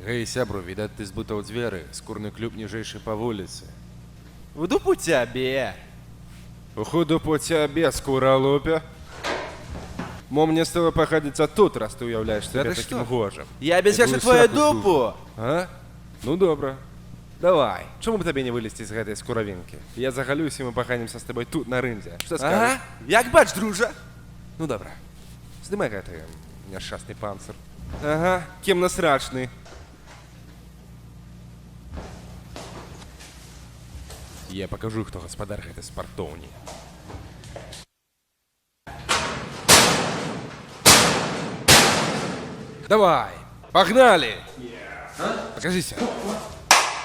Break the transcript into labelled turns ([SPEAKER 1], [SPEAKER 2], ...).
[SPEAKER 1] Гей, сябру, відаць, ты збытаў дзверы. Скурны клуб ніжэйшы па вуліцы.
[SPEAKER 2] В дупу тебе.
[SPEAKER 1] Походу по тебе, скуралупя. Мо мне з тобой пахадзіцца тут, раз ты уяўляеш
[SPEAKER 2] Да
[SPEAKER 1] сябе
[SPEAKER 2] ты
[SPEAKER 1] такім
[SPEAKER 2] што?
[SPEAKER 1] гожым.
[SPEAKER 2] Я без
[SPEAKER 1] Якую
[SPEAKER 2] верши твою
[SPEAKER 1] сраку душу.
[SPEAKER 2] дупу.
[SPEAKER 1] А? Ну добра. Давай. Чому б табе не вылезці з гэтай скуравінкі? Я загалююся, і мы паханемся з тобой тут, на рындзе. Што скажаш?
[SPEAKER 2] Ага, як бач, дружа.
[SPEAKER 1] Ну добра. Здымай гэты няшчасны панцыр. Ага, кемна-срачны. Я покажу, хто гаспадар гэтай спартоўні. Давай, погнали! Покажися.